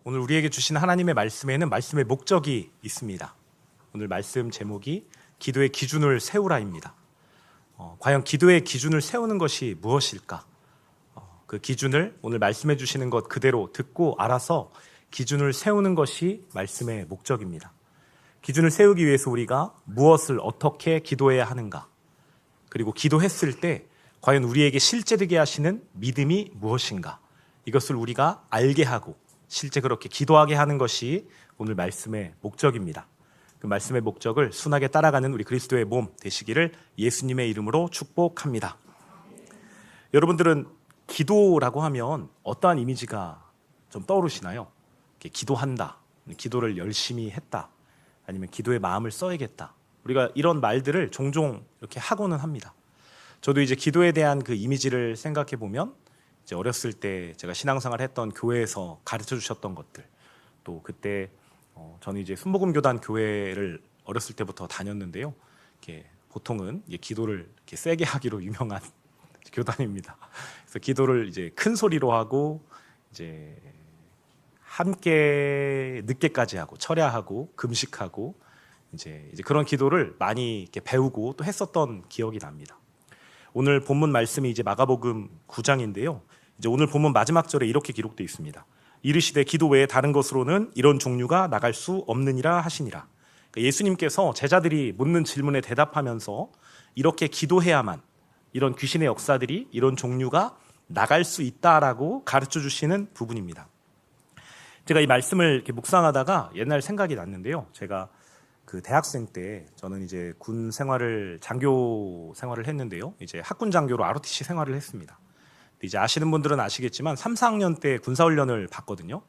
오늘 우리에게 주신 하나님의 말씀에는 말씀의 목적이 있습니다. 오늘 말씀 제목이 기도의 기준을 세우라입니다. 과연 기도의 기준을 세우는 것이 무엇일까? 그 기준을 오늘 말씀해 주시는 것 그대로 듣고 알아서 기준을 세우는 것이 말씀의 목적입니다. 기준을 세우기 위해서 우리가 무엇을 어떻게 기도해야 하는가? 그리고 기도했을 때 과연 우리에게 실제되게 하시는 믿음이 무엇인가? 이것을 우리가 알게 하고 실제 그렇게 기도하게 하는 것이 오늘 말씀의 목적입니다. 그 말씀의 목적을 순하게 따라가는 우리 그리스도의 몸 되시기를 예수님의 이름으로 축복합니다. 여러분들은 기도라고 하면 어떠한 이미지가 좀 떠오르시나요? 기도한다, 기도를 열심히 했다, 아니면 기도의 마음을 써야겠다. 우리가 이런 말들을 종종 이렇게 하고는 합니다. 저도 이제 기도에 대한 그 이미지를 생각해 보면 이제 어렸을 때 제가 신앙생활 했던 교회에서 가르쳐 주셨던 것들, 또 그때 저는 이제 순복음교단 교회를 어렸을 때부터 다녔는데요. 이렇게 보통은 이제 기도를 이렇게 세게 하기로 유명한 교단입니다. 그래서 기도를 이제 큰 소리로 하고 이제 함께 늦게까지 하고 철야하고 금식하고 이제 그런 기도를 많이 이렇게 배우고 또 했었던 기억이 납니다. 오늘 본문 말씀이 이제 마가복음 9장인데요. 이제 오늘 본문 마지막 절에 이렇게 기록되어 있습니다. 이르시되 기도 외에 다른 것으로는 이런 종류가 나갈 수 없느니라 하시니라. 그러니까 예수님께서 제자들이 묻는 질문에 대답하면서 이렇게 기도해야만 이런 귀신의 역사들이 이런 종류가 나갈 수 있다라고 가르쳐 주시는 부분입니다. 제가 이 말씀을 이렇게 묵상하다가 옛날 생각이 났는데요. 제가 그 대학생 때 저는 이제 군 생활을 장교 생활을 했는데요. 이제 학군 장교로 ROTC 생활을 했습니다. 이제 아시는 분들은 아시겠지만 3, 4학년 때 군사훈련을 받거든요.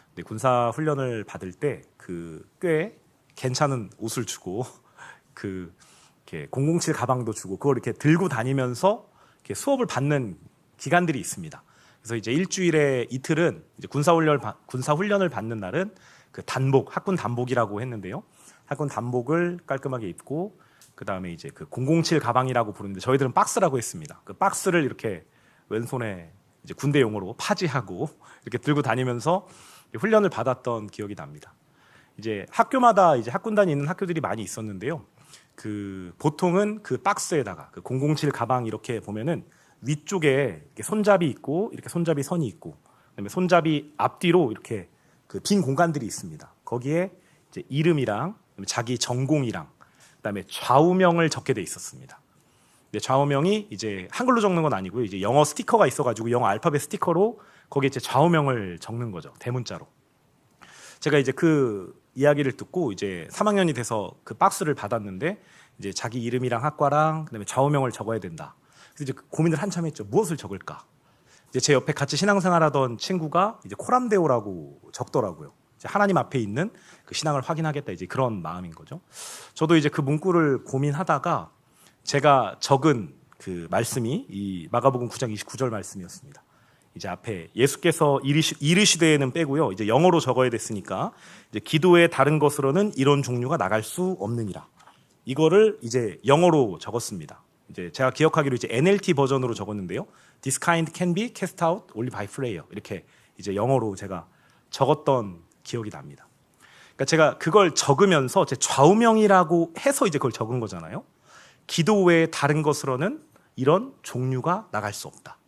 근데 군사훈련을 받을 때 그 꽤 괜찮은 옷을 주고 그 이렇게 007 가방도 주고 그걸 이렇게 들고 다니면서 이렇게 수업을 받는 기간들이 있습니다. 그래서 이제 일주일에 이틀은 이제 군사훈련을 받는 날은 그 단복, 학군 단복이라고 했는데요. 학군 단복을 깔끔하게 입고 그 다음에 이제 그 007 가방이라고 부르는데 저희들은 박스라고 했습니다. 그 박스를 이렇게 왼손에 이제 군대 용어로 파지하고 이렇게 들고 다니면서 훈련을 받았던 기억이 납니다. 이제 학교마다 이제 학군단이 있는 학교들이 많이 있었는데요. 그 보통은 그 박스에다가 그 007 가방 이렇게 보면은 위쪽에 이렇게 손잡이 있고 이렇게 손잡이 선이 있고 그다음에 손잡이 앞뒤로 이렇게 그 빈 공간들이 있습니다. 거기에 이제 이름이랑 자기 전공이랑 그다음에 좌우명을 적게 돼 있었습니다. 근데 좌우명이 이제 한글로 적는 건 아니고요. 이제 영어 스티커가 있어가지고 영어 알파벳 스티커로 거기에 이제 좌우명을 적는 거죠. 대문자로. 제가 이제 그 이야기를 듣고 이제 3학년이 돼서 그 박스를 받았는데 이제 자기 이름이랑 학과랑 그다음에 좌우명을 적어야 된다. 그래서 이제 고민을 한참 했죠. 무엇을 적을까? 이제 제 옆에 같이 신앙생활하던 친구가 이제 코람데오라고 적더라고요. 이제 하나님 앞에 있는 그 신앙을 확인하겠다. 이제 그런 마음인 거죠. 저도 이제 그 문구를 고민하다가 제가 적은 그 말씀이 이 마가복음 9장 29절 말씀이었습니다. 이제 앞에 예수께서 이르시되는 빼고요. 이제 영어로 적어야 됐으니까 이제 기도의 다른 것으로는 이런 종류가 나갈 수 없느니라. 이거를 이제 영어로 적었습니다. 이제 제가 기억하기로 이제 NLT 버전으로 적었는데요. This kind can be cast out only by prayer. 이렇게 이제 영어로 제가 적었던 기억이 납니다. 그러니까 제가 그걸 적으면서 제 좌우명이라고 해서 이제 그걸 적은 거잖아요. 기도 외에 다른 것으로는 이런 종류가 나갈 수 없다.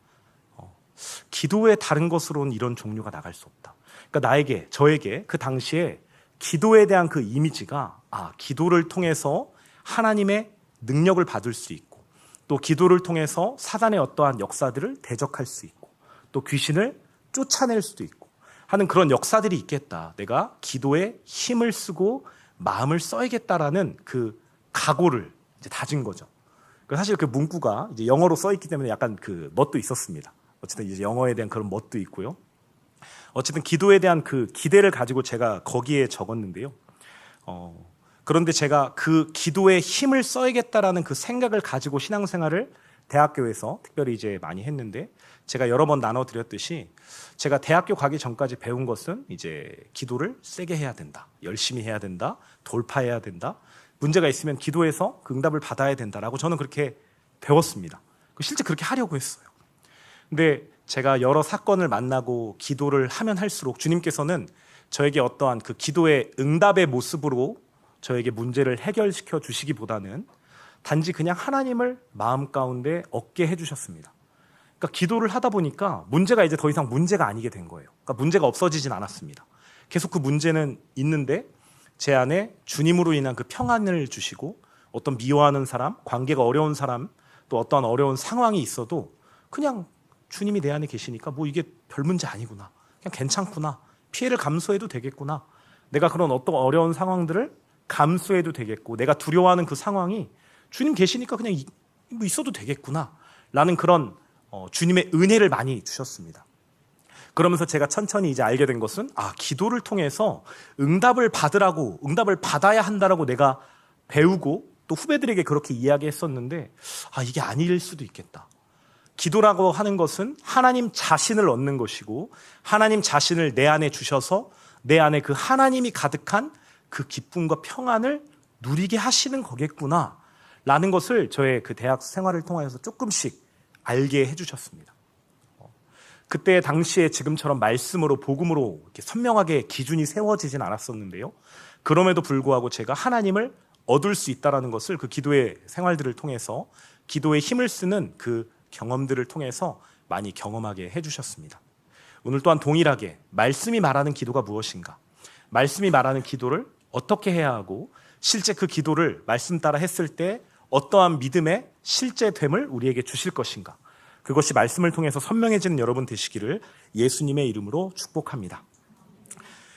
기도 외에 다른 것으로는 이런 종류가 나갈 수 없다. 그러니까 저에게 그 당시에 기도에 대한 그 이미지가 기도를 통해서 하나님의 능력을 받을 수 있고 또 기도를 통해서 사단의 어떠한 역사들을 대적할 수 있고 또 귀신을 쫓아낼 수도 있고 하는 그런 역사들이 있겠다. 내가 기도에 힘을 쓰고 마음을 써야겠다라는 그 각오를 이제 다진 거죠. 사실 그 문구가 이제 영어로 써 있기 때문에 약간 그 멋도 있었습니다. 어쨌든 이제 영어에 대한 그런 멋도 있고요. 어쨌든 기도에 대한 그 기대를 가지고 제가 거기에 적었는데요. 그런데 제가 그 기도에 힘을 써야겠다라는 그 생각을 가지고 신앙생활을 대학교에서 특별히 이제 많이 했는데 제가 여러 번 나눠드렸듯이 제가 대학교 가기 전까지 배운 것은 이제 기도를 세게 해야 된다. 열심히 해야 된다. 돌파해야 된다. 문제가 있으면 기도해서 그 응답을 받아야 된다라고 저는 그렇게 배웠습니다. 실제 그렇게 하려고 했어요. 근데 제가 여러 사건을 만나고 기도를 하면 할수록 주님께서는 저에게 어떠한 그 기도의 응답의 모습으로 저에게 문제를 해결시켜 주시기보다는 단지 그냥 하나님을 마음 가운데 얻게 해주셨습니다. 그러니까 기도를 하다 보니까 문제가 이제 더 이상 문제가 아니게 된 거예요. 그러니까 문제가 없어지진 않았습니다. 계속 그 문제는 있는데 제 안에 주님으로 인한 그 평안을 주시고 어떤 미워하는 사람, 관계가 어려운 사람, 또 어떠한 어려운 상황이 있어도 그냥 주님이 내 안에 계시니까 뭐 이게 별 문제 아니구나. 그냥 괜찮구나. 피해를 감수해도 되겠구나. 내가 그런 어떤 어려운 상황들을 감수해도 되겠고 내가 두려워하는 그 상황이 주님 계시니까 그냥 뭐 있어도 되겠구나 라는 그런 주님의 은혜를 많이 주셨습니다. 그러면서 제가 천천히 이제 알게 된 것은 기도를 통해서 응답을 받아야 한다라고 내가 배우고 또 후배들에게 그렇게 이야기했었는데 이게 아닐 수도 있겠다. 기도라고 하는 것은 하나님 자신을 얻는 것이고 하나님 자신을 내 안에 주셔서 내 안에 그 하나님이 가득한 그 기쁨과 평안을 누리게 하시는 거겠구나 라는 것을 저의 그 대학 생활을 통해서 조금씩 알게 해주셨습니다. 그때 당시에 지금처럼 말씀으로 복음으로 이렇게 선명하게 기준이 세워지진 않았었는데요. 그럼에도 불구하고 제가 하나님을 얻을 수 있다는 것을 그 기도의 생활들을 통해서 기도에 힘을 쓰는 그 경험들을 통해서 많이 경험하게 해주셨습니다. 오늘 또한 동일하게 말씀이 말하는 기도가 무엇인가, 말씀이 말하는 기도를 어떻게 해야 하고 실제 그 기도를 말씀 따라 했을 때 어떠한 믿음의 실제됨을 우리에게 주실 것인가, 그것이 말씀을 통해서 선명해지는 여러분 되시기를 예수님의 이름으로 축복합니다.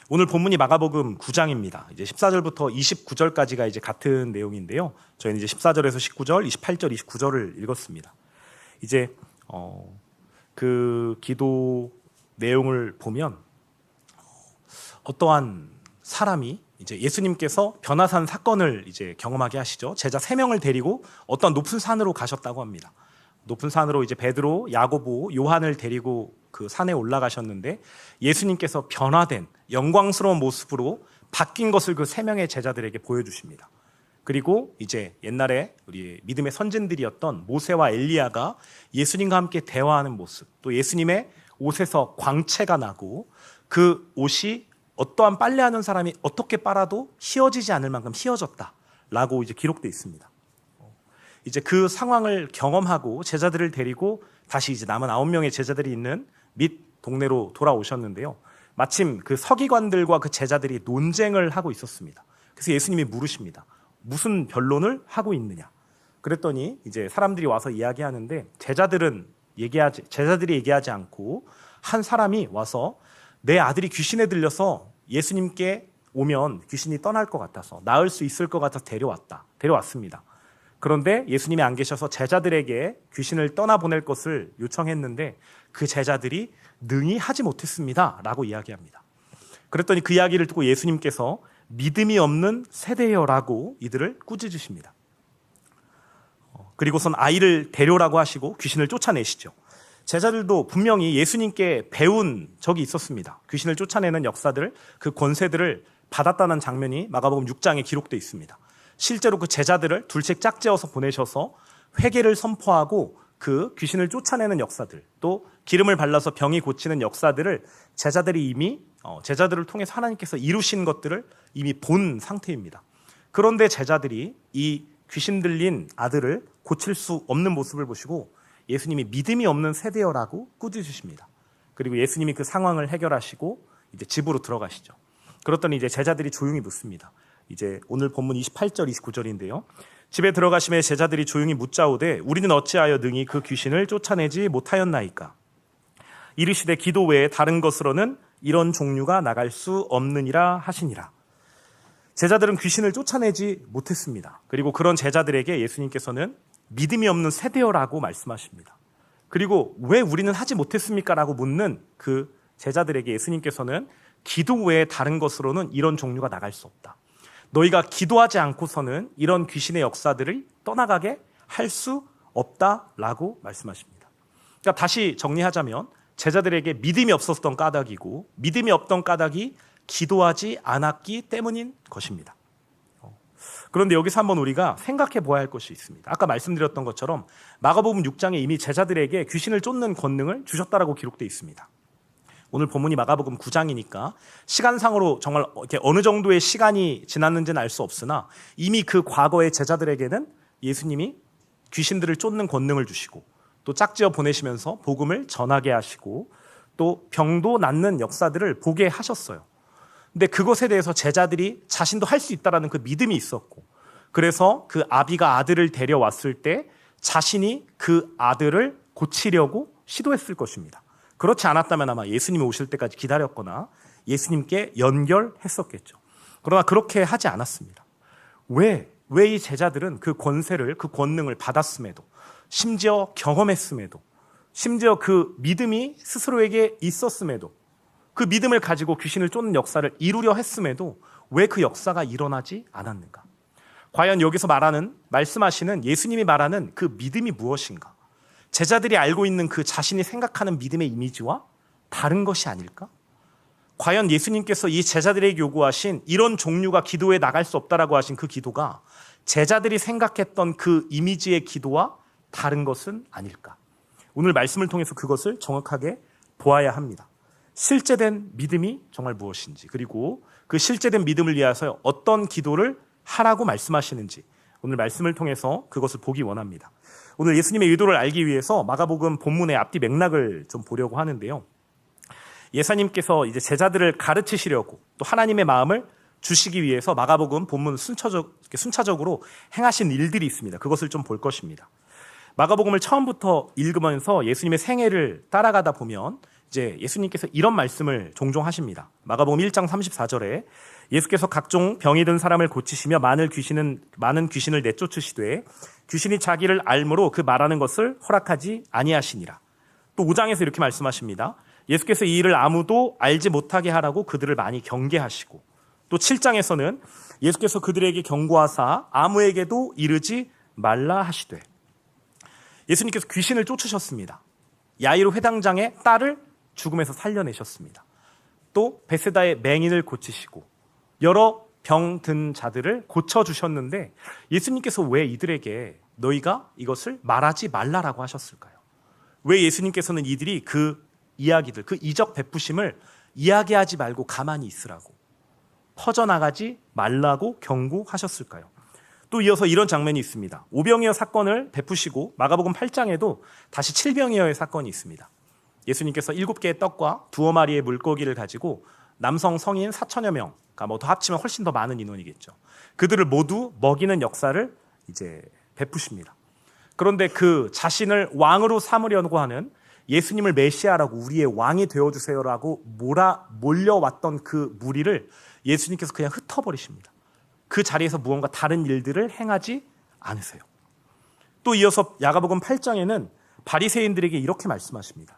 오늘 본문이 마가복음 9장입니다. 이제 14절부터 29절까지가 이제 같은 내용인데요. 저희는 이제 14절에서 19절, 28절, 29절을 읽었습니다. 이제 그 기도 내용을 보면 어떠한 사람이 이제 예수님께서 변화산 사건을 이제 경험하게 하시죠. 제자 3명을 데리고 어떤 높은 산으로 가셨다고 합니다. 높은 산으로 이제 베드로, 야고보, 요한을 데리고 그 산에 올라가셨는데 예수님께서 변화된 영광스러운 모습으로 바뀐 것을 그 3명의 제자들에게 보여주십니다. 그리고 이제 옛날에 우리 믿음의 선진들이었던 모세와 엘리야가 예수님과 함께 대화하는 모습, 또 예수님의 옷에서 광채가 나고 그 옷이 어떠한 빨래하는 사람이 어떻게 빨아도 휘어지지 않을 만큼 휘어졌다라고 이제 기록되어 있습니다. 이제 그 상황을 경험하고 제자들을 데리고 다시 이제 남은 9명의 제자들이 있는 밑 동네로 돌아오셨는데요. 마침 그 서기관들과 그 제자들이 논쟁을 하고 있었습니다. 그래서 예수님이 물으십니다. 무슨 변론을 하고 있느냐? 그랬더니 이제 사람들이 와서 이야기하는데 제자들이 얘기하지 않고 한 사람이 와서 내 아들이 귀신에 들려서 예수님께 오면 귀신이 떠날 것 같아서 나을 수 있을 것 같아서 데려왔습니다. 그런데 예수님이 안 계셔서 제자들에게 귀신을 떠나보낼 것을 요청했는데 그 제자들이 능히 하지 못했습니다 라고 이야기합니다. 그랬더니 그 이야기를 듣고 예수님께서 믿음이 없는 세대여라고 이들을 꾸짖으십니다. 그리고선 아이를 데려오라고 하시고 귀신을 쫓아내시죠. 제자들도 분명히 예수님께 배운 적이 있었습니다. 귀신을 쫓아내는 역사들, 그 권세들을 받았다는 장면이 마가복음 6장에 기록되어 있습니다. 실제로 그 제자들을 둘씩 짝지어서 보내셔서 회개를 선포하고 그 귀신을 쫓아내는 역사들, 또 기름을 발라서 병이 고치는 역사들을 제자들이 이미 제자들을 통해서 하나님께서 이루신 것들을 이미 본 상태입니다. 그런데 제자들이 이 귀신 들린 아들을 고칠 수 없는 모습을 보시고 예수님이 믿음이 없는 세대여라고 꾸짖으십니다. 그리고 예수님이 그 상황을 해결하시고 이제 집으로 들어가시죠. 그랬더니 이제 제자들이 조용히 묻습니다. 이제 오늘 본문 28절, 29절인데요. 집에 들어가심에 제자들이 조용히 묻자오되 우리는 어찌하여 능히 그 귀신을 쫓아내지 못하였나이까? 이르시되 기도 외에 다른 것으로는 이런 종류가 나갈 수 없느니라 하시니라. 제자들은 귀신을 쫓아내지 못했습니다. 그리고 그런 제자들에게 예수님께서는 믿음이 없는 세대여라고 말씀하십니다. 그리고 왜 우리는 하지 못했습니까? 라고 묻는 그 제자들에게 예수님께서는 기도 외에 다른 것으로는 이런 종류가 나갈 수 없다. 너희가 기도하지 않고서는 이런 귀신의 역사들을 떠나가게 할 수 없다라고 말씀하십니다. 그러니까 다시 정리하자면 제자들에게 믿음이 없었던 까닭이고 믿음이 없던 까닭이 기도하지 않았기 때문인 것입니다. 그런데 여기서 한번 우리가 생각해 보아야 할 것이 있습니다. 아까 말씀드렸던 것처럼 마가복음 6장에 이미 제자들에게 귀신을 쫓는 권능을 주셨다라고 기록되어 있습니다. 오늘 본문이 마가복음 9장이니까 시간상으로 정말 이렇게 어느 정도의 시간이 지났는지는 알 수 없으나 이미 그 과거의 제자들에게는 예수님이 귀신들을 쫓는 권능을 주시고 또 짝지어 보내시면서 복음을 전하게 하시고 또 병도 낫는 역사들을 보게 하셨어요. 근데 그것에 대해서 제자들이 자신도 할 수 있다라는 그 믿음이 있었고, 그래서 그 아비가 아들을 데려왔을 때 자신이 그 아들을 고치려고 시도했을 것입니다. 그렇지 않았다면 아마 예수님이 오실 때까지 기다렸거나 예수님께 연결했었겠죠. 그러나 그렇게 하지 않았습니다. 왜 이 제자들은 그 권세를, 그 권능을 받았음에도, 심지어 경험했음에도, 심지어 그 믿음이 스스로에게 있었음에도, 그 믿음을 가지고 귀신을 쫓는 역사를 이루려 했음에도 왜 그 역사가 일어나지 않았는가? 과연 여기서 말씀하시는 예수님이 말하는 그 믿음이 무엇인가? 제자들이 알고 있는 그 자신이 생각하는 믿음의 이미지와 다른 것이 아닐까? 과연 예수님께서 이 제자들에게 요구하신 이런 종류가 기도에 나갈 수 없다라고 하신 그 기도가 제자들이 생각했던 그 이미지의 기도와 다른 것은 아닐까? 오늘 말씀을 통해서 그것을 정확하게 보아야 합니다. 실제된 믿음이 정말 무엇인지, 그리고 그 실제된 믿음을 위해서 어떤 기도를 하라고 말씀하시는지 오늘 말씀을 통해서 그것을 보기 원합니다. 오늘 예수님의 의도를 알기 위해서 마가복음 본문의 앞뒤 맥락을 좀 보려고 하는데요. 예수님께서 이제 제자들을 가르치시려고 또 하나님의 마음을 주시기 위해서 마가복음 본문 순차적으로 행하신 일들이 있습니다. 그것을 좀 볼 것입니다. 마가복음을 처음부터 읽으면서 예수님의 생애를 따라가다 보면 이제 예수님께서 이런 말씀을 종종 하십니다. 마가복음 1장 34절에 예수께서 각종 병이 든 사람을 고치시며 많은 귀신을 내쫓으시되 귀신이 자기를 알므로 그 말하는 것을 허락하지 아니하시니라. 또 5장에서 이렇게 말씀하십니다. 예수께서 이 일을 아무도 알지 못하게 하라고 그들을 많이 경계하시고, 또 7장에서는 예수께서 그들에게 경고하사 아무에게도 이르지 말라 하시되, 예수님께서 귀신을 쫓으셨습니다. 야이로 회당장의 딸을 죽음에서 살려내셨습니다. 또 베세다의 맹인을 고치시고 여러 병 든 자들을 고쳐주셨는데 예수님께서 왜 이들에게 너희가 이것을 말하지 말라라고 하셨을까요? 왜 예수님께서는 이들이 그 이야기들, 그 이적 베푸심을 이야기하지 말고 가만히 있으라고, 퍼져나가지 말라고 경고하셨을까요? 또 이어서 이런 장면이 있습니다. 오병이어 사건을 베푸시고 마가복음 8장에도 다시 칠병이어의 사건이 있습니다. 예수님께서 7개의 떡과 2어마리의 물고기를 가지고 남성 성인 4천여 명, 그러니까 뭐 더 합치면 훨씬 더 많은 인원이겠죠. 그들을 모두 먹이는 역사를 이제 베푸십니다. 그런데 그 자신을 왕으로 삼으려고 하는 예수님을 메시아라고, 우리의 왕이 되어주세요라고 몰려왔던 그 무리를 예수님께서 그냥 흩어버리십니다. 그 자리에서 무언가 다른 일들을 행하지 않으세요. 또 이어서 야가복음 8장에는 바리새인들에게 이렇게 말씀하십니다.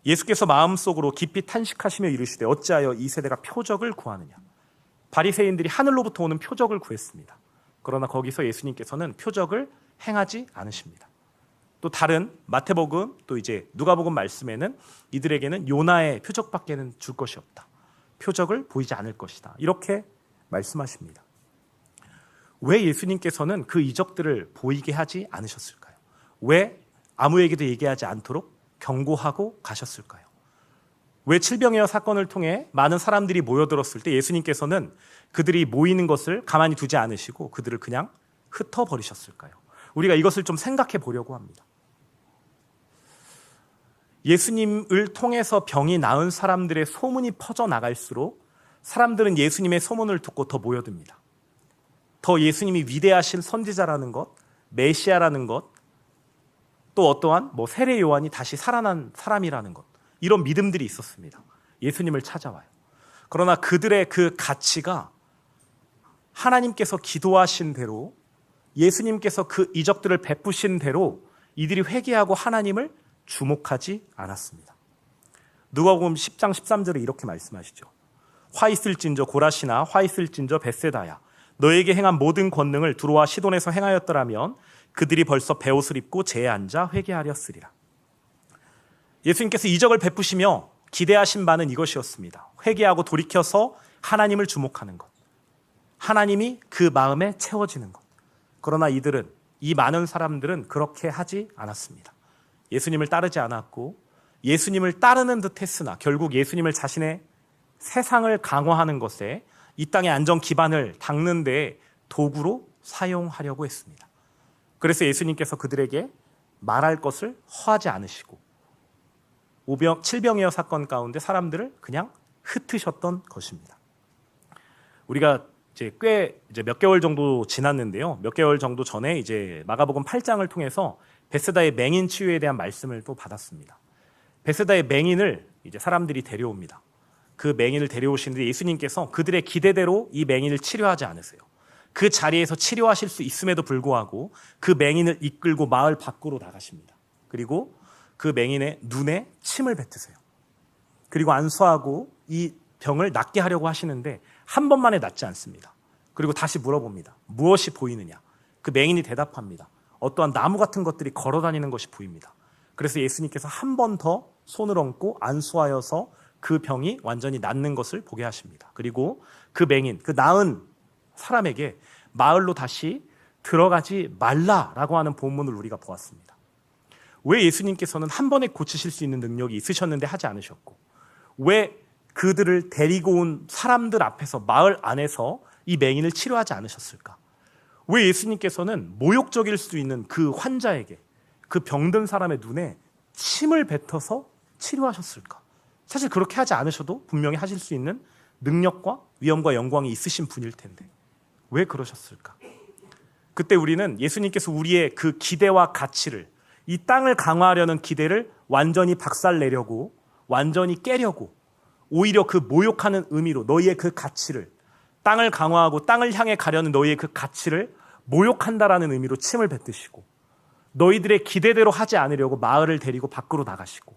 예수께서 마음속으로 깊이 탄식하시며 이르시되 어찌하여 이 세대가 표적을 구하느냐. 바리새인들이 하늘로부터 오는 표적을 구했습니다. 그러나 거기서 예수님께서는 표적을 행하지 않으십니다. 또 다른 마태복음, 또 이제 누가복음 말씀에는 이들에게는 요나의 표적밖에는 줄 것이 없다. 표적을 보이지 않을 것이다. 이렇게 말씀하십니다. 왜 예수님께서는 그 이적들을 보이게 하지 않으셨을까요? 왜 아무에게도 얘기하지 않도록 경고하고 가셨을까요? 왜 칠병이어 사건을 통해 많은 사람들이 모여들었을 때 예수님께서는 그들이 모이는 것을 가만히 두지 않으시고 그들을 그냥 흩어버리셨을까요? 우리가 이것을 좀 생각해 보려고 합니다. 예수님을 통해서 병이 나은 사람들의 소문이 퍼져나갈수록 사람들은 예수님의 소문을 듣고 더 모여듭니다. 더 예수님이 위대하신 선지자라는 것, 메시아라는 것, 또 어떠한 세례 요한이 다시 살아난 사람이라는 것, 이런 믿음들이 있었습니다. 예수님을 찾아와요. 그러나 그들의 그 가치가 하나님께서 기도하신 대로, 예수님께서 그 이적들을 베푸신 대로 이들이 회개하고 하나님을 주목하지 않았습니다. 누가복음 10장 13절에 이렇게 말씀하시죠. 화 있을진저 고라시나 화 있을진저 벳세다야, 너에게 행한 모든 권능을 두로와 시돈에서 행하였더라면 그들이 벌써 베옷을 입고 제에 앉아 회개하렸으리라. 예수님께서 이적을 베푸시며 기대하신 바는 이것이었습니다. 회개하고 돌이켜서 하나님을 주목하는 것, 하나님이 그 마음에 채워지는 것. 그러나 이 많은 사람들은 그렇게 하지 않았습니다. 예수님을 따르지 않았고 예수님을 따르는 듯 했으나 결국 예수님을 자신의 세상을 강화하는 것에 이 땅의 안전 기반을 닦는 데 도구로 사용하려고 했습니다. 그래서 예수님께서 그들에게 말할 것을 허하지 않으시고 칠병이어 사건 가운데 사람들을 그냥 흩으셨던 것입니다. 우리가 이제 몇 개월 정도 지났는데요. 몇 개월 정도 전에 이제 마가복음 8장을 통해서 베세다의 맹인 치유에 대한 말씀을 또 받았습니다. 베세다의 맹인을 이제 사람들이 데려옵니다. 그 맹인을 데려오시는데 예수님께서 그들의 기대대로 이 맹인을 치료하지 않으세요. 그 자리에서 치료하실 수 있음에도 불구하고 그 맹인을 이끌고 마을 밖으로 나가십니다. 그리고 그 맹인의 눈에 침을 뱉으세요. 그리고 안수하고 이 병을 낫게 하려고 하시는데 한 번만에 낫지 않습니다. 그리고 다시 물어봅니다. 무엇이 보이느냐? 그 맹인이 대답합니다. 어떠한 나무 같은 것들이 걸어다니는 것이 보입니다. 그래서 예수님께서 한 번 더 손을 얹고 안수하여서 그 병이 완전히 낫는 것을 보게 하십니다. 그리고 그 맹인, 그 나은 사람에게 마을로 다시 들어가지 말라라고 하는 본문을 우리가 보았습니다. 왜 예수님께서는 한 번에 고치실 수 있는 능력이 있으셨는데 하지 않으셨고, 왜 그들을 데리고 온 사람들 앞에서 마을 안에서 이 맹인을 치료하지 않으셨을까? 왜 예수님께서는 모욕적일 수 있는 그 환자에게, 그 병든 사람의 눈에 침을 뱉어서 치료하셨을까? 사실 그렇게 하지 않으셔도 분명히 하실 수 있는 능력과 위엄과 영광이 있으신 분일 텐데 왜 그러셨을까? 그때 우리는 예수님께서 우리의 그 기대와 가치를, 이 땅을 강화하려는 기대를 완전히 박살내려고, 완전히 깨려고, 오히려 그 모욕하는 의미로 너희의 그 가치를, 땅을 강화하고 땅을 향해 가려는 너희의 그 가치를 모욕한다라는 의미로 침을 뱉으시고, 너희들의 기대대로 하지 않으려고 마을을 데리고 밖으로 나가시고,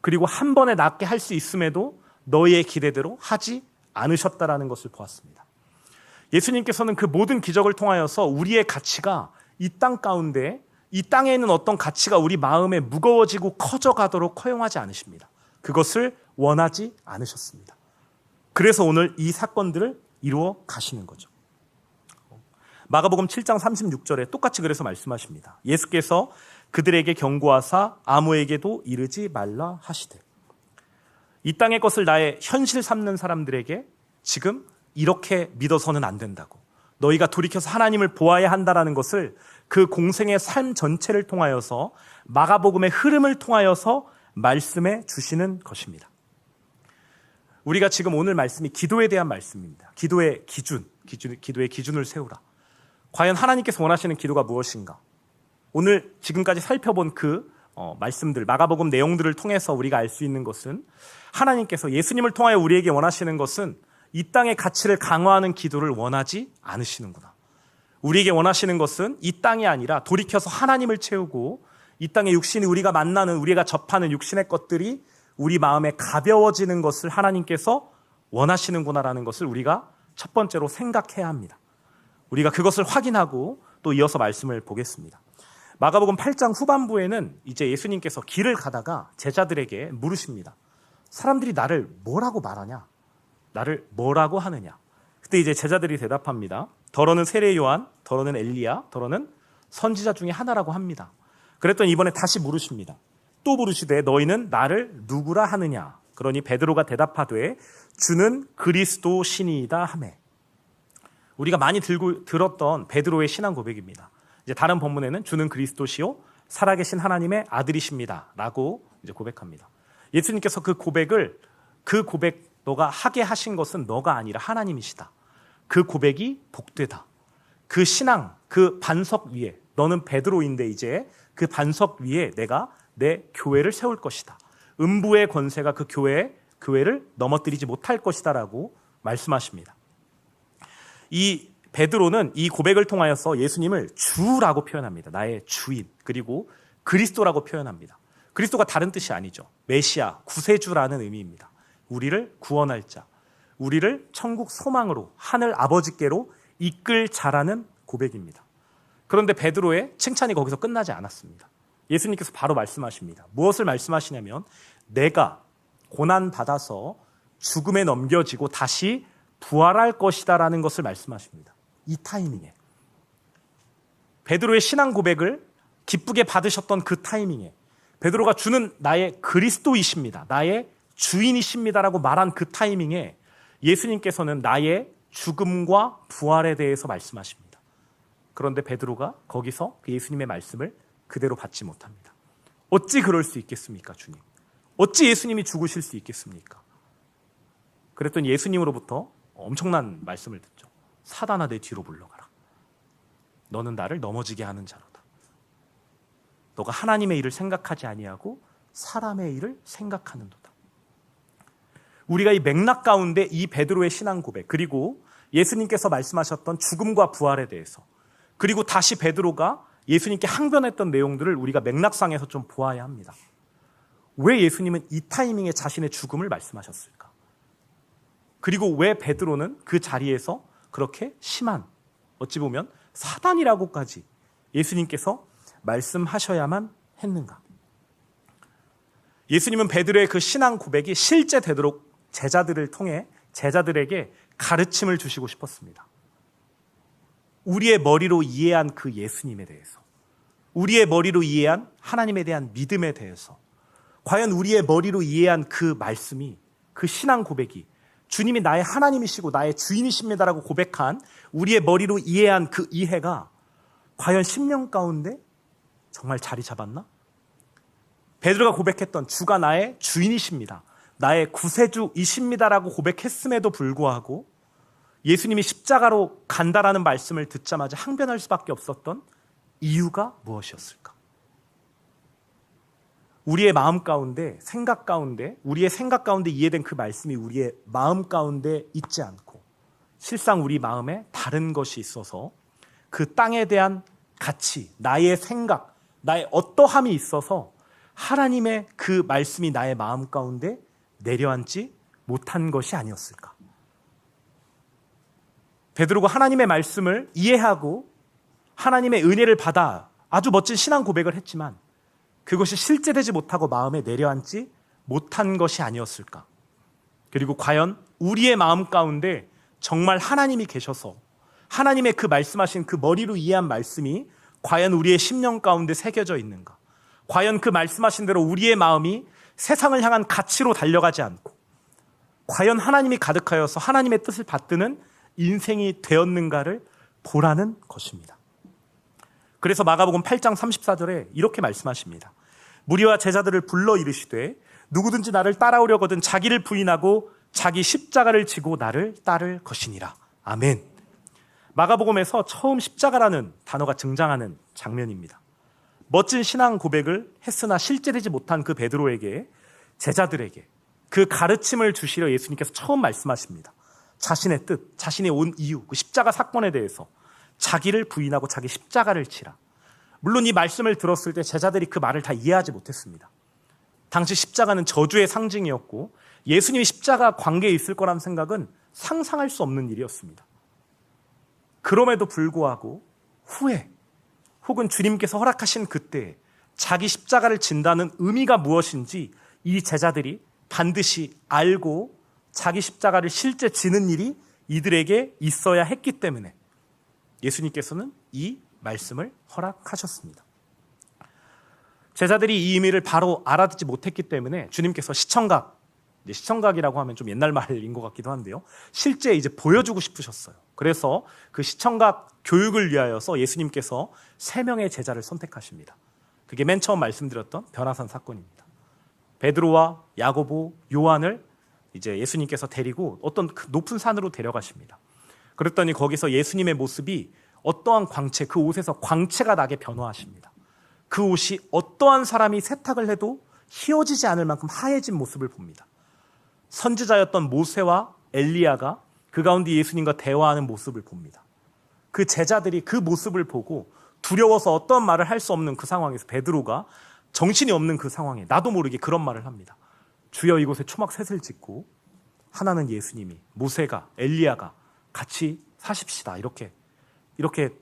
그리고 한 번에 낫게 할 수 있음에도 너희의 기대대로 하지 않으셨다라는 것을 보았습니다. 예수님께서는 그 모든 기적을 통하여서 우리의 가치가 이 땅 가운데, 이 땅에 있는 어떤 가치가 우리 마음에 무거워지고 커져가도록 허용하지 않으십니다. 그것을 원하지 않으셨습니다. 그래서 오늘 이 사건들을 이루어 가시는 거죠. 마가복음 7장 36절에 똑같이 그래서 말씀하십니다. 예수께서 그들에게 경고하사 아무에게도 이르지 말라 하시되, 이 땅의 것을 나의 현실 삼는 사람들에게 지금 이렇게 믿어서는 안 된다고, 너희가 돌이켜서 하나님을 보아야 한다라는 것을 그 공생의 삶 전체를 통하여서, 마가복음의 흐름을 통하여서 말씀해 주시는 것입니다. 우리가 지금 오늘 말씀이 기도에 대한 말씀입니다. 기도의 기도의 기준을 세우라. 과연 하나님께서 원하시는 기도가 무엇인가? 오늘 지금까지 살펴본 그 말씀들, 마가복음 내용들을 통해서 우리가 알 수 있는 것은, 하나님께서 예수님을 통하여 우리에게 원하시는 것은 이 땅의 가치를 강화하는 기도를 원하지 않으시는구나. 우리에게 원하시는 것은 이 땅이 아니라 돌이켜서 하나님을 채우고, 이 땅의 육신이 우리가 만나는, 우리가 접하는 육신의 것들이 우리 마음에 가벼워지는 것을 하나님께서 원하시는구나라는 것을 우리가 첫 번째로 생각해야 합니다. 우리가 그것을 확인하고 또 이어서 말씀을 보겠습니다. 마가복음 8장 후반부에는 이제 예수님께서 길을 가다가 제자들에게 물으십니다. 사람들이 나를 뭐라고 말하냐? 나를 뭐라고 하느냐? 그때 이제 제자들이 대답합니다. 더러는 세례 요한, 더러는 엘리야, 더러는 선지자 중에 하나라고 합니다. 그랬더니 이번에 다시 물으십니다. 또 물으시되 너희는 나를 누구라 하느냐? 그러니 베드로가 대답하되 주는 그리스도 신이다 하매. 우리가 많이 들었던 베드로의 신앙 고백입니다. 이제 다른 본문에는 주는 그리스도시요 살아계신 하나님의 아들이십니다 라고 이제 고백합니다. 예수님께서 그 고백 너가 하게 하신 것은 너가 아니라 하나님이시다. 그 고백이 복되다. 그 신앙, 그 반석 위에, 너는 베드로인데 이제 그 반석 위에 내가 내 교회를 세울 것이다. 음부의 권세가 그 교회를 넘어뜨리지 못할 것이다 라고 말씀하십니다. 이 베드로는 이 고백을 통하여서 예수님을 주라고 표현합니다. 나의 주인, 그리고 그리스도라고 표현합니다. 그리스도가 다른 뜻이 아니죠. 메시아, 구세주라는 의미입니다. 우리를 구원할 자, 우리를 천국 소망으로, 하늘 아버지께로 이끌 자라는 고백입니다. 그런데 베드로의 칭찬이 거기서 끝나지 않았습니다. 예수님께서 바로 말씀하십니다. 무엇을 말씀하시냐면, 내가 고난받아서 죽음에 넘겨지고 다시 부활할 것이다라는 것을 말씀하십니다. 이 타이밍에, 베드로의 신앙 고백을 기쁘게 받으셨던 그 타이밍에, 베드로가 주는 나의 그리스도이십니다, 나의 주인이십니다라고 말한 그 타이밍에 예수님께서는 나의 죽음과 부활에 대해서 말씀하십니다. 그런데 베드로가 거기서 그 예수님의 말씀을 그대로 받지 못합니다. 어찌 그럴 수 있겠습니까, 주님? 어찌 예수님이 죽으실 수 있겠습니까? 그랬더니 예수님으로부터 엄청난 말씀을 듣죠. 사단아, 내 뒤로 물러가라. 너는 나를 넘어지게 하는 자로다. 너가 하나님의 일을 생각하지 아니하고 사람의 일을 생각하는도다. 우리가 이 맥락 가운데 이 베드로의 신앙 고백, 그리고 예수님께서 말씀하셨던 죽음과 부활에 대해서, 그리고 다시 베드로가 예수님께 항변했던 내용들을 우리가 맥락상에서 좀 보아야 합니다. 왜 예수님은 이 타이밍에 자신의 죽음을 말씀하셨을까? 그리고 왜 베드로는 그 자리에서 그렇게 심한, 어찌 보면 사단이라고까지 예수님께서 말씀하셔야만 했는가? 예수님은 베드로의 그 신앙 고백이 실제 되도록 제자들을 통해 제자들에게 가르침을 주시고 싶었습니다. 우리의 머리로 이해한 그 예수님에 대해서, 우리의 머리로 이해한 하나님에 대한 믿음에 대해서, 과연 우리의 머리로 이해한 그 말씀이, 그 신앙 고백이 주님이 나의 하나님이시고 나의 주인이십니다라고 고백한 우리의 머리로 이해한 그 이해가 과연 심령 가운데 정말 자리 잡았나? 베드로가 고백했던 주가 나의 주인이십니다, 나의 구세주이십니다라고 고백했음에도 불구하고 예수님이 십자가로 간다라는 말씀을 듣자마자 항변할 수밖에 없었던 이유가 무엇이었을까? 우리의 마음 가운데, 생각 가운데, 우리의 생각 가운데 이해된 그 말씀이 우리의 마음 가운데 있지 않고 실상 우리 마음에 다른 것이 있어서 그 땅에 대한 가치, 나의 생각, 나의 어떠함이 있어서 하나님의 그 말씀이 나의 마음 가운데 내려앉지 못한 것이 아니었을까? 베드로가 하나님의 말씀을 이해하고 하나님의 은혜를 받아 아주 멋진 신앙 고백을 했지만 그것이 실제되지 못하고 마음에 내려앉지 못한 것이 아니었을까? 그리고 과연 우리의 마음 가운데 정말 하나님이 계셔서 하나님의 그 말씀하신 그 머리로 이해한 말씀이 과연 우리의 심령 가운데 새겨져 있는가? 과연 그 말씀하신 대로 우리의 마음이 세상을 향한 가치로 달려가지 않고 과연 하나님이 가득하여서 하나님의 뜻을 받드는 인생이 되었는가를 보라는 것입니다. 그래서 마가복음 8장 34절에 이렇게 말씀하십니다. 무리와 제자들을 불러 이르시되 누구든지 나를 따라오려거든 자기를 부인하고 자기 십자가를 지고 나를 따를 것이니라. 아멘. 마가복음에서 처음 십자가라는 단어가 등장하는 장면입니다. 멋진 신앙 고백을 했으나 실제되지 못한 그 베드로에게, 제자들에게 그 가르침을 주시려 예수님께서 처음 말씀하십니다. 자신의 뜻, 자신이 온 이유, 그 십자가 사건에 대해서 자기를 부인하고 자기 십자가를 치라. 물론 이 말씀을 들었을 때 제자들이 그 말을 다 이해하지 못했습니다. 당시 십자가는 저주의 상징이었고 예수님이 십자가 관계에 있을 거라는 생각은 상상할 수 없는 일이었습니다. 그럼에도 불구하고 후에 혹은 주님께서 허락하신 그때 자기 십자가를 진다는 의미가 무엇인지 이 제자들이 반드시 알고 자기 십자가를 실제 지는 일이 이들에게 있어야 했기 때문에 예수님께서는 이 말씀을 허락하셨습니다. 제자들이 이 의미를 바로 알아듣지 못했기 때문에 주님께서 시청각이라고 하면 좀 옛날 말인 것 같기도 한데요, 실제 이제 보여주고 싶으셨어요. 그래서 그 시청각 교육을 위하여서 예수님께서 3명의 제자를 선택하십니다. 그게 맨 처음 말씀드렸던 변화산 사건입니다. 베드로와 야고보, 요한을 이제 예수님께서 데리고 어떤 높은 산으로 데려가십니다. 그랬더니 거기서 예수님의 모습이 어떠한 광채, 그 옷에서 광채가 나게 변화하십니다. 그 옷이 어떠한 사람이 세탁을 해도 휘어지지 않을 만큼 하얘진 모습을 봅니다. 선지자였던 모세와 엘리야가 그 가운데 예수님과 대화하는 모습을 봅니다. 그 제자들이 그 모습을 보고 두려워서 어떤 말을 할 수 없는 그 상황에서 베드로가 정신이 없는 그 상황에 나도 모르게 그런 말을 합니다. 주여 이곳에 초막셋을 짓고 하나는 예수님이, 모세가, 엘리야가 같이 사십시다. 이렇게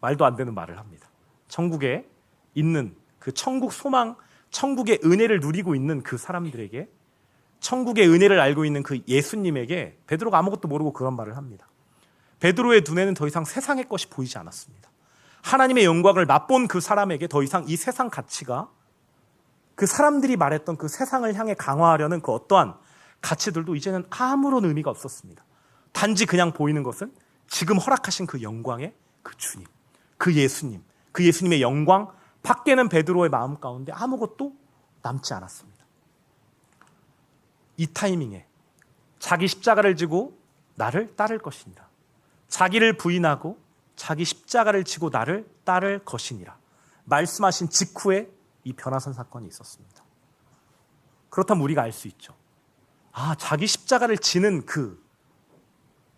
말도 안 되는 말을 합니다. 천국에 있는 그 천국 소망, 천국의 은혜를 누리고 있는 그 사람들에게, 천국의 은혜를 알고 있는 그 예수님에게 베드로가 아무것도 모르고 그런 말을 합니다. 베드로의 눈에는 더 이상 세상의 것이 보이지 않았습니다. 하나님의 영광을 맛본 그 사람에게 더 이상 이 세상 가치가 그 사람들이 말했던 그 세상을 향해 강화하려는 그 어떠한 가치들도 이제는 아무런 의미가 없었습니다. 단지 그냥 보이는 것은 지금 허락하신 그 영광의 그 주님, 그 예수님, 그 예수님의 영광 밖에는 베드로의 마음 가운데 아무것도 남지 않았습니다. 이 타이밍에 자기 십자가를 지고 나를 따를 것이니라. 자기를 부인하고 자기 십자가를 지고 나를 따를 것이니라. 말씀하신 직후에 이 변화산 사건이 있었습니다. 그렇다면 우리가 알 수 있죠. 자기 십자가를 지는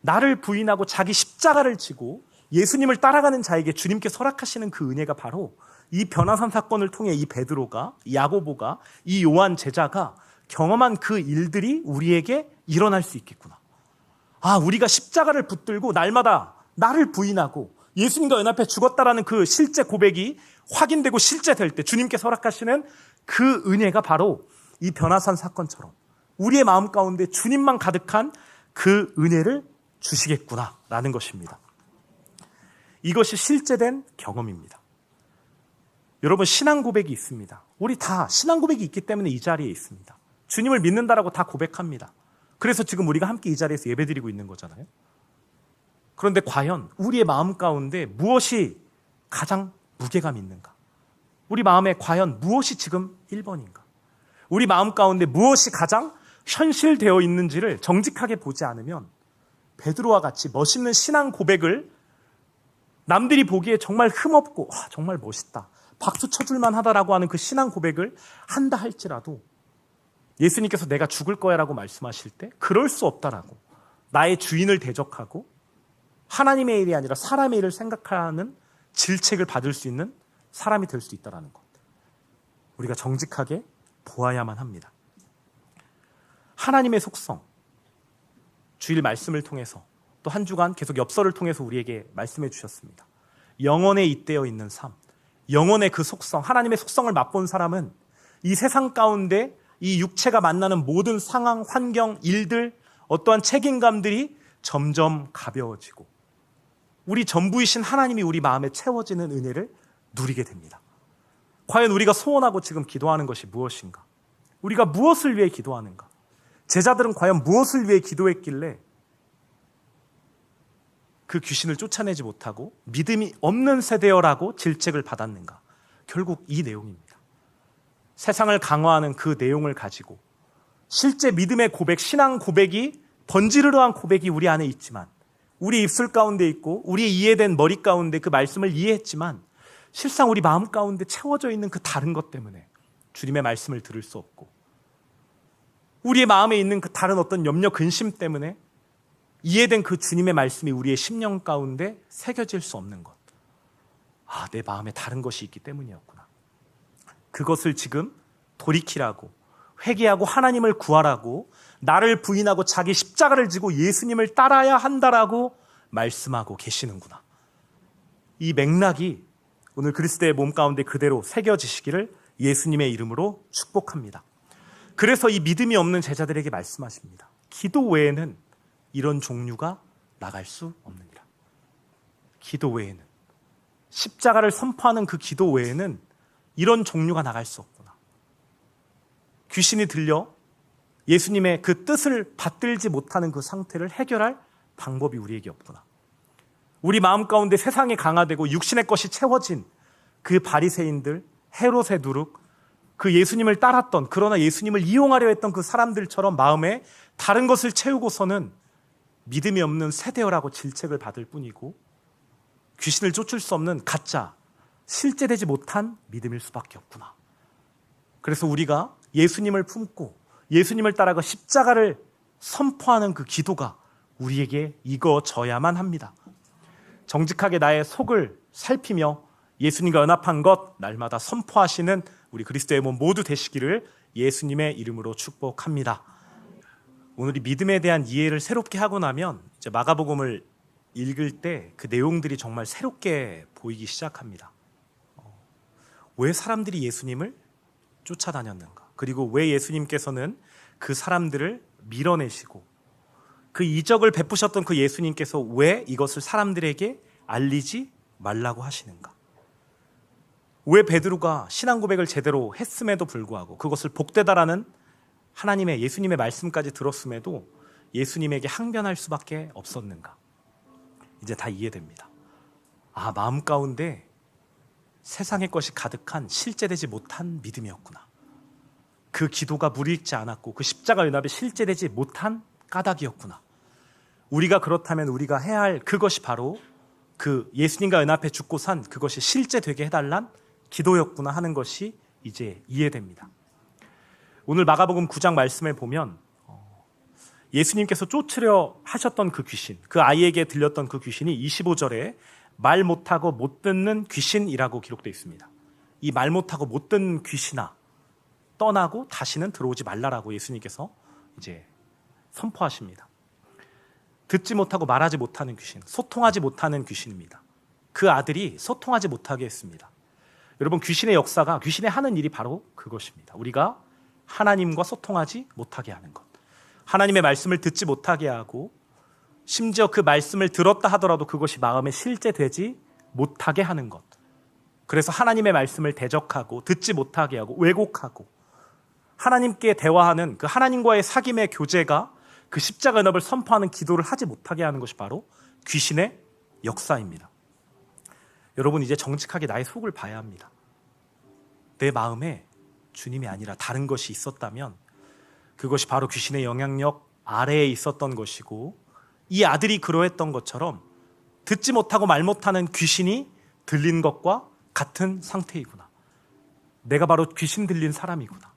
나를 부인하고 자기 십자가를 지고 예수님을 따라가는 자에게 주님께서 허락하시는 그 은혜가 바로 이 변화산 사건을 통해 이 베드로가, 이 야고보가, 이 요한 제자가 경험한 그 일들이 우리에게 일어날 수 있겠구나. 우리가 십자가를 붙들고 날마다 나를 부인하고 예수님과 연합해 죽었다라는 그 실제 고백이 확인되고 실제될 때 주님께서 허락하시는 그 은혜가 바로 이 변화산 사건처럼 우리의 마음 가운데 주님만 가득한 그 은혜를 주시겠구나라는 것입니다. 이것이 실제된 경험입니다. 여러분, 신앙 고백이 있습니다. 우리 다 신앙 고백이 있기 때문에 이 자리에 있습니다. 주님을 믿는다라고 다 고백합니다. 그래서 지금 우리가 함께 이 자리에서 예배드리고 있는 거잖아요. 그런데 과연 우리의 마음 가운데 무엇이 가장 무게감 있는가? 우리 마음에 과연 무엇이 지금 1번인가? 우리 마음 가운데 무엇이 가장 현실되어 있는지를 정직하게 보지 않으면 베드로와 같이 멋있는 신앙 고백을 남들이 보기에 정말 흠없고 정말 멋있다, 박수 쳐줄만 하다라고 하는 그 신앙 고백을 한다 할지라도 예수님께서 내가 죽을 거야 라고 말씀하실 때 그럴 수 없다라고 나의 주인을 대적하고 하나님의 일이 아니라 사람의 일을 생각하는 질책을 받을 수 있는 사람이 될 수 있다는 것, 우리가 정직하게 보아야만 합니다. 하나님의 속성, 주일 말씀을 통해서 또 한 주간 계속 엽서를 통해서 우리에게 말씀해 주셨습니다. 영혼에 잇대어 있는 삶, 영혼의 그 속성, 하나님의 속성을 맛본 사람은 이 세상 가운데 이 육체가 만나는 모든 상황, 환경, 일들, 어떠한 책임감들이 점점 가벼워지고 우리 전부이신 하나님이 우리 마음에 채워지는 은혜를 누리게 됩니다. 과연 우리가 소원하고 지금 기도하는 것이 무엇인가? 우리가 무엇을 위해 기도하는가? 제자들은 과연 무엇을 위해 기도했길래 그 귀신을 쫓아내지 못하고 믿음이 없는 세대여라고 질책을 받았는가? 결국 이 내용입니다. 세상을 강화하는 그 내용을 가지고 실제 믿음의 고백, 신앙 고백이 번지르르한 고백이 우리 안에 있지만 우리 입술 가운데 있고 우리의 이해된 머리 가운데 그 말씀을 이해했지만 실상 우리 마음 가운데 채워져 있는 그 다른 것 때문에 주님의 말씀을 들을 수 없고 우리의 마음에 있는 그 다른 어떤 염려, 근심 때문에 이해된 그 주님의 말씀이 우리의 심령 가운데 새겨질 수 없는 것. 내 마음에 다른 것이 있기 때문이었구나. 그것을 지금 돌이키라고, 회개하고 하나님을 구하라고, 나를 부인하고 자기 십자가를 지고 예수님을 따라야 한다라고 말씀하고 계시는구나. 이 맥락이 오늘 그리스도의 몸 가운데 그대로 새겨지시기를 예수님의 이름으로 축복합니다. 그래서 이 믿음이 없는 제자들에게 말씀하십니다. 기도 외에는 이런 종류가 나갈 수 없느니라. 기도 외에는, 십자가를 선포하는 그 기도 외에는 이런 종류가 나갈 수 없구나. 귀신이 들려 예수님의 그 뜻을 받들지 못하는 그 상태를 해결할 방법이 우리에게 없구나. 우리 마음 가운데 세상이 강화되고 육신의 것이 채워진 그 바리새인들, 헤롯의 누룩, 그 예수님을 따랐던, 그러나 예수님을 이용하려 했던 그 사람들처럼 마음에 다른 것을 채우고서는 믿음이 없는 세대여라고 질책을 받을 뿐이고 귀신을 쫓을 수 없는 가짜, 실제되지 못한 믿음일 수밖에 없구나. 그래서 우리가 예수님을 품고 예수님을 따라가 십자가를 선포하는 그 기도가 우리에게 익어져야만 합니다. 정직하게 나의 속을 살피며 예수님과 연합한 것 날마다 선포하시는 우리 그리스도의 몸 모두 되시기를 예수님의 이름으로 축복합니다. 오늘 이 믿음에 대한 이해를 새롭게 하고 나면 이제 마가복음을 읽을 때 그 내용들이 정말 새롭게 보이기 시작합니다. 왜 사람들이 예수님을 쫓아다녔는가? 그리고 왜 예수님께서는 그 사람들을 밀어내시고 그 이적을 베푸셨던 그 예수님께서 왜 이것을 사람들에게 알리지 말라고 하시는가? 왜 베드로가 신앙 고백을 제대로 했음에도 불구하고 그것을 복되다라는 하나님의 예수님의 말씀까지 들었음에도 예수님에게 항변할 수밖에 없었는가? 이제 다 이해됩니다. 아, 마음 가운데 세상의 것이 가득한 실제되지 못한 믿음이었구나. 그 기도가 무르익지 않았고 그 십자가 연합이 실제되지 못한 까닭이었구나. 우리가 그렇다면 우리가 해야 할 그것이 바로 그 예수님과 연합해 죽고 산 그것이 실제되게 해달란 기도였구나 하는 것이 이제 이해됩니다. 오늘 마가복음 9장 말씀을 보면 예수님께서 쫓으려 하셨던 그 귀신, 그 아이에게 들렸던 그 귀신이 25절에 말 못하고 못 듣는 귀신이라고 기록되어 있습니다. 이 말 못하고 못 듣는 귀신아, 떠나고 다시는 들어오지 말라라고 예수님께서 이제 선포하십니다. 듣지 못하고 말하지 못하는 귀신, 소통하지 못하는 귀신입니다. 그 아들이 소통하지 못하게 했습니다. 여러분, 귀신의 역사가, 귀신의 하는 일이 바로 그것입니다. 우리가 하나님과 소통하지 못하게 하는 것, 하나님의 말씀을 듣지 못하게 하고 심지어 그 말씀을 들었다 하더라도 그것이 마음에 실제되지 못하게 하는 것. 그래서 하나님의 말씀을 대적하고 듣지 못하게 하고 왜곡하고 하나님께 대화하는 그 하나님과의 사귐의 교제가 그 십자가 연합을 선포하는 기도를 하지 못하게 하는 것이 바로 귀신의 역사입니다. 여러분, 이제 정직하게 나의 속을 봐야 합니다. 내 마음에 주님이 아니라 다른 것이 있었다면 그것이 바로 귀신의 영향력 아래에 있었던 것이고, 이 아들이 그러했던 것처럼 듣지 못하고 말 못하는 귀신이 들린 것과 같은 상태이구나. 내가 바로 귀신 들린 사람이구나.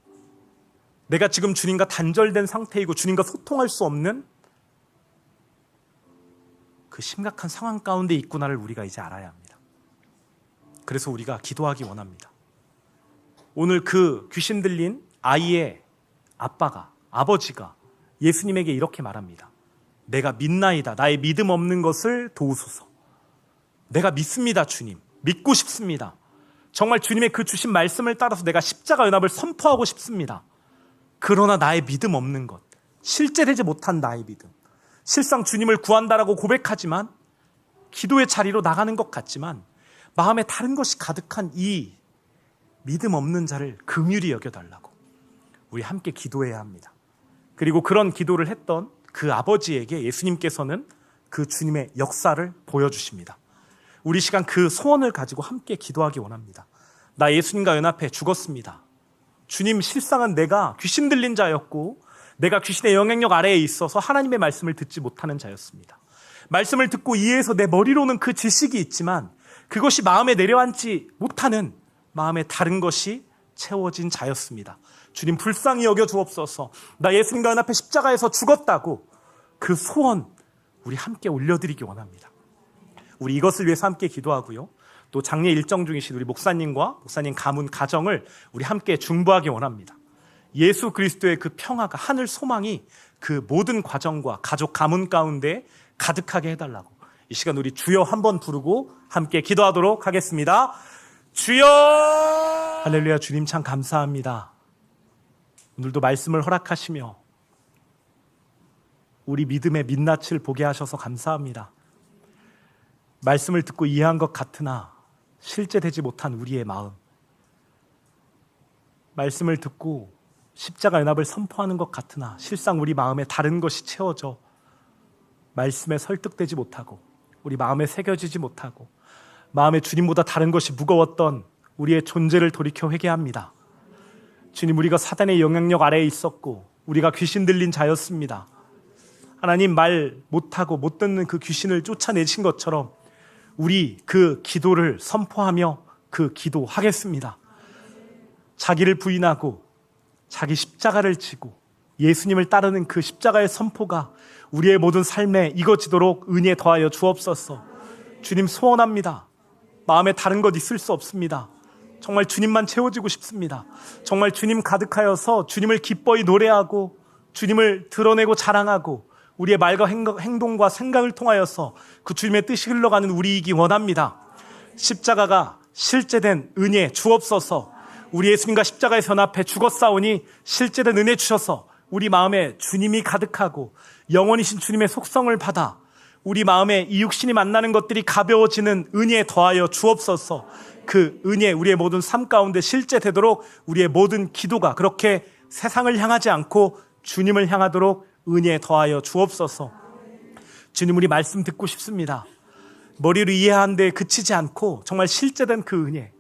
내가 지금 주님과 단절된 상태이고 주님과 소통할 수 없는 그 심각한 상황 가운데 있구나를 우리가 이제 알아야 합니다. 그래서 우리가 기도하기 원합니다. 오늘 그 귀신 들린 아이의 아버지가 예수님에게 이렇게 말합니다. 내가 믿나이다. 나의 믿음 없는 것을 도우소서. 내가 믿습니다, 주님. 믿고 싶습니다. 정말 주님의 그 주신 말씀을 따라서 내가 십자가 연합을 선포하고 싶습니다. 그러나 나의 믿음 없는 것, 실제되지 못한 나의 믿음, 실상 주님을 구한다라고 고백하지만 기도의 자리로 나가는 것 같지만 마음에 다른 것이 가득한 이 믿음 없는 자를 긍휼히 여겨달라고 우리 함께 기도해야 합니다. 그리고 그런 기도를 했던 그 아버지에게 예수님께서는 그 주님의 역사를 보여주십니다. 우리 시간 그 소원을 가지고 함께 기도하기 원합니다. 나 예수님과 연합해 죽었습니다. 주님, 실상은 내가 귀신 들린 자였고 내가 귀신의 영향력 아래에 있어서 하나님의 말씀을 듣지 못하는 자였습니다. 말씀을 듣고 이해해서 내 머리로는 그 지식이 있지만 그것이 마음에 내려앉지 못하는 마음에 다른 것이 채워진 자였습니다. 주님, 불쌍히 여겨 주옵소서. 나 예수님과 연합해 십자가에서 죽었다고 그 소원 우리 함께 올려드리기 원합니다. 우리 이것을 위해서 함께 기도하고요. 또 장례 일정 중이신 우리 목사님과 목사님 가문 가정을 우리 함께 중보하기 원합니다. 예수 그리스도의 그 평화가, 하늘 소망이 그 모든 과정과 가족 가문 가운데 가득하게 해달라고 이 시간 우리 주여 한번 부르고 함께 기도하도록 하겠습니다. 주여! 할렐루야. 주님 참 감사합니다. 오늘도 말씀을 허락하시며 우리 믿음의 민낯을 보게 하셔서 감사합니다. 말씀을 듣고 이해한 것 같으나 실제되지 못한 우리의 마음, 말씀을 듣고 십자가 연합을 선포하는 것 같으나 실상 우리 마음에 다른 것이 채워져 말씀에 설득되지 못하고 우리 마음에 새겨지지 못하고 마음에 주님보다 다른 것이 무거웠던 우리의 존재를 돌이켜 회개합니다. 주님, 우리가 사단의 영향력 아래에 있었고 우리가 귀신 들린 자였습니다. 하나님, 말 못하고 못 듣는 그 귀신을 쫓아내신 것처럼 우리 그 기도를 선포하며 그 기도하겠습니다. 자기를 부인하고 자기 십자가를 지고 예수님을 따르는 그 십자가의 선포가 우리의 모든 삶에 이어지도록 은혜 더하여 주옵소서. 주님, 소원합니다. 마음에 다른 것 있을 수 없습니다. 정말 주님만 채워지고 싶습니다. 정말 주님 가득하여서 주님을 기뻐히 노래하고 주님을 드러내고 자랑하고 우리의 말과 행동과 생각을 통하여서 그 주님의 뜻이 흘러가는 우리이기 원합니다. 십자가가 실제된 은혜 주옵소서. 우리 예수님과 십자가에서 연합해 죽었사오니 실제된 은혜 주셔서 우리 마음에 주님이 가득하고 영원이신 주님의 속성을 받아 우리 마음에 이 육신이 만나는 것들이 가벼워지는 은혜에 더하여 주옵소서. 그 은혜 우리의 모든 삶 가운데 실제되도록 우리의 모든 기도가 그렇게 세상을 향하지 않고 주님을 향하도록 은혜에 더하여 주옵소서. 주님, 우리 말씀 듣고 싶습니다. 머리로 이해하는 데 그치지 않고 정말 실제된 그 은혜,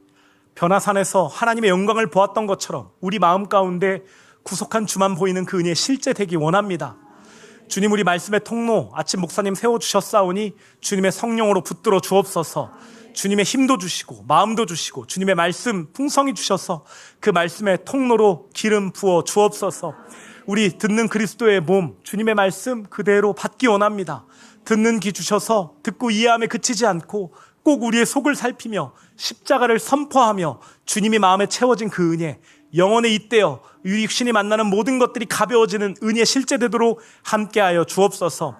변화산에서 하나님의 영광을 보았던 것처럼 우리 마음 가운데 구속한 주만 보이는 그 은혜 실제되기 원합니다. 주님, 우리 말씀의 통로 아침 목사님 세워주셨사오니 주님의 성령으로 붙들어 주옵소서. 주님의 힘도 주시고 마음도 주시고 주님의 말씀 풍성히 주셔서 그 말씀의 통로로 기름 부어 주옵소서. 우리 듣는 그리스도의 몸, 주님의 말씀 그대로 받기 원합니다. 듣는 귀 주셔서 듣고 이해함에 그치지 않고 꼭 우리의 속을 살피며 십자가를 선포하며 주님이 마음에 채워진 그 은혜, 영혼에 잇대어 우리 육신이 만나는 모든 것들이 가벼워지는 은혜 실제되도록 함께하여 주옵소서.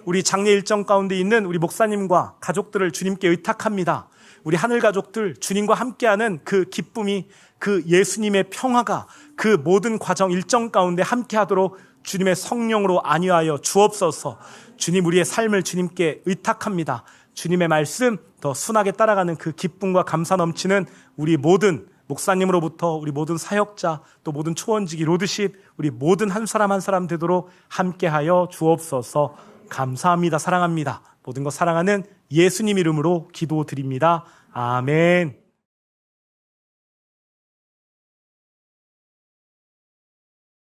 우리 장례 일정 가운데 있는 우리 목사님과 가족들을 주님께 의탁합니다. 우리 하늘 가족들 주님과 함께하는 그 기쁨이, 그 예수님의 평화가 그 모든 과정 일정 가운데 함께하도록 주님의 성령으로 안위하여 주옵소서. 주님, 우리의 삶을 주님께 의탁합니다. 주님의 말씀 더 순하게 따라가는 그 기쁨과 감사 넘치는 우리 모든 목사님으로부터 우리 모든 사역자 또 모든 초원지기 로드십 우리 모든 한 사람 한 사람 되도록 함께하여 주옵소서. 감사합니다. 사랑합니다. 모든 것 사랑하는 예수님 이름으로 기도드립니다. 아멘.